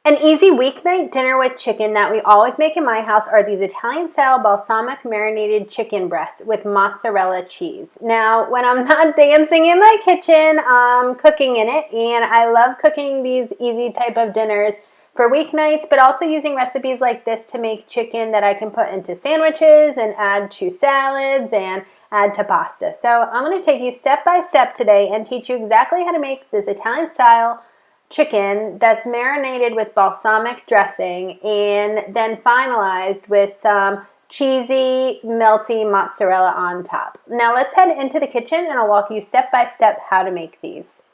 An easy weeknight dinner with chicken that we always make in my house are these Italian-style balsamic marinated chicken breasts with mozzarella cheese. Now, when I'm not dancing in my kitchen, I'm cooking in it, and I love cooking these easy type of dinners for weeknights, but also using recipes like this to make chicken that I can put into sandwiches and add to salads and add to pasta. So I'm going to take you step by step today and teach you exactly how to make this Italian-style chicken that's marinated with balsamic dressing and then finalized with some cheesy, melty mozzarella on top. Now let's head into the kitchen and I'll walk you step by step how to make these.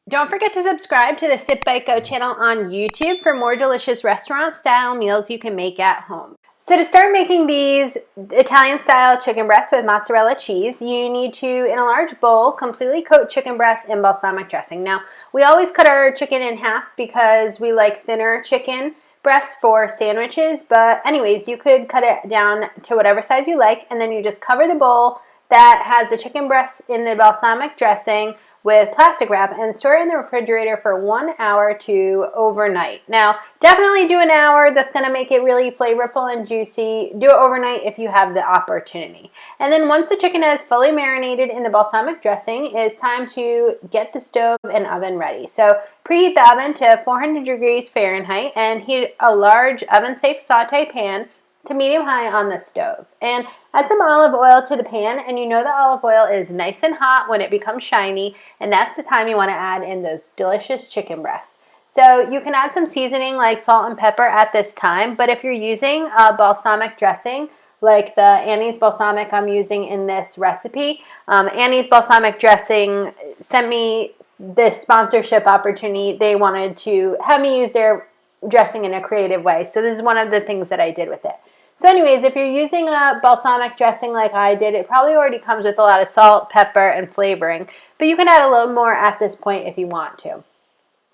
Don't forget to subscribe to the Sit Bite Go channel on YouTube for more delicious restaurant-style meals you can make at home. So to start making these Italian-style chicken breasts with mozzarella cheese, you need to, in a large bowl, completely coat chicken breasts in balsamic dressing. Now, we always cut our chicken in half because we like thinner chicken breasts for sandwiches, but anyways, you could cut it down to whatever size you like, and then you just cover the bowl that has the chicken breasts in the balsamic dressing with plastic wrap and store it in the refrigerator for 1 hour to overnight. Now, definitely do an hour. That's going to make it really flavorful and juicy. Do it overnight if you have the opportunity. And then once the chicken is fully marinated in the balsamic dressing, it's time to get the stove and oven ready. So preheat the oven to 400 degrees Fahrenheit and heat a large oven-safe saute pan to medium-high on the stove. And add some olive oil to the pan, and you know the olive oil is nice and hot when it becomes shiny, and that's the time you want to add in those delicious chicken breasts. So you can add some seasoning like salt and pepper at this time, but if you're using a balsamic dressing, like the Annie's Balsamic I'm using in this recipe, Annie's Balsamic Dressing sent me this sponsorship opportunity. They wanted to have me use their dressing in a creative way, so this is one of the things that I did with it. So anyways, if you're using a balsamic dressing like I did, it probably already comes with a lot of salt, pepper, and flavoring, but you can add a little more at this point if you want to.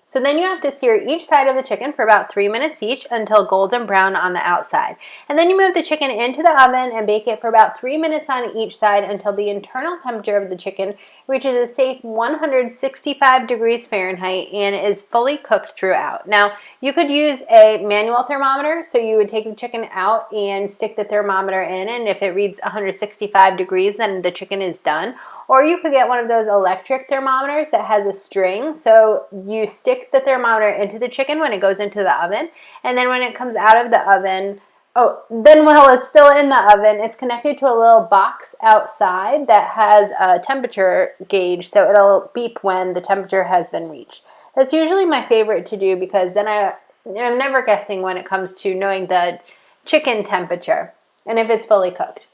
So then you have to sear each side of the chicken for about 3 minutes each until golden brown on the outside. And then you move the chicken into the oven and bake it for about 3 minutes on each side until the internal temperature of the chicken reaches a safe 165 degrees Fahrenheit and is fully cooked throughout. Now, you could use a manual thermometer, so you would take the chicken out and stick the thermometer in, and if it reads 165 degrees, then the chicken is done. Or you could get one of those electric thermometers that has a string. So you stick the thermometer into the chicken when it goes into the oven. And then when it comes out of the oven, then while it's still in the oven, it's connected to a little box outside that has a temperature gauge. So it'll beep when the temperature has been reached. That's usually my favorite to do because then I'm never guessing when it comes to knowing the chicken temperature and if it's fully cooked.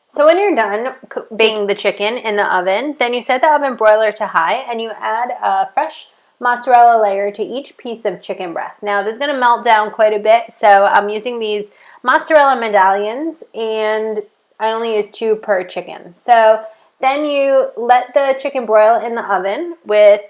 So when you're done baking the chicken in the oven, then you set the oven broiler to high and you add a fresh mozzarella layer to each piece of chicken breast. Now this is going to melt down quite a bit, so I'm using these mozzarella medallions and I only use 2 per chicken. So then you let the chicken broil in the oven with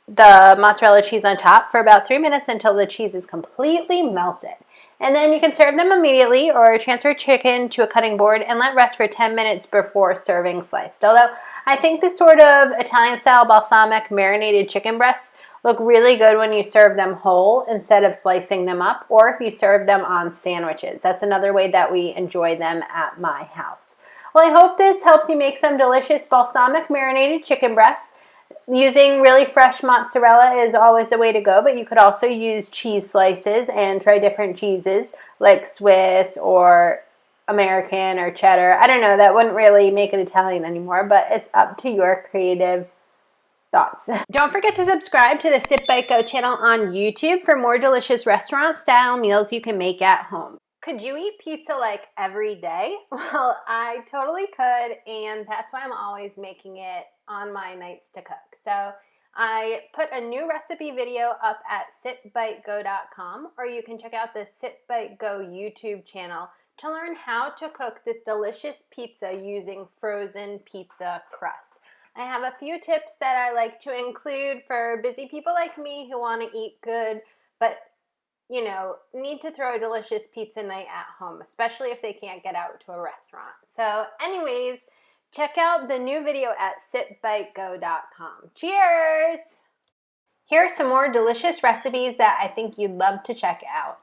the mozzarella cheese on top for about 3 minutes until the cheese is completely melted. And then you can serve them immediately or transfer chicken to a cutting board and let rest for 10 minutes before serving sliced. Although I think this sort of Italian-style balsamic marinated chicken breasts look really good when you serve them whole instead of slicing them up, or if you serve them on sandwiches. That's another way that we enjoy them at my house. Well, I hope this helps you make some delicious balsamic marinated chicken breasts. Using really fresh mozzarella is always the way to go, but you could also use cheese slices and try different cheeses like Swiss or American or cheddar. I don't know, that wouldn't really make it Italian anymore, but it's up to your creative thoughts. Don't forget to subscribe to the Sit Bite Go channel on YouTube for more delicious restaurant-style meals you can make at home. Could you eat pizza like every day? Well, I totally could, and that's why I'm always making it on my nights to cook. So I put a new recipe video up at sitbitego.com, or you can check out the Sit Bite Go YouTube channel to learn how to cook this delicious pizza using frozen pizza crust. I have a few tips that I like to include for busy people like me who want to eat good, but need to throw a delicious pizza night at home, especially if they can't get out to a restaurant. So anyways, check out the new video at sitbitego.com. Cheers! Here are some more delicious recipes that I think you'd love to check out.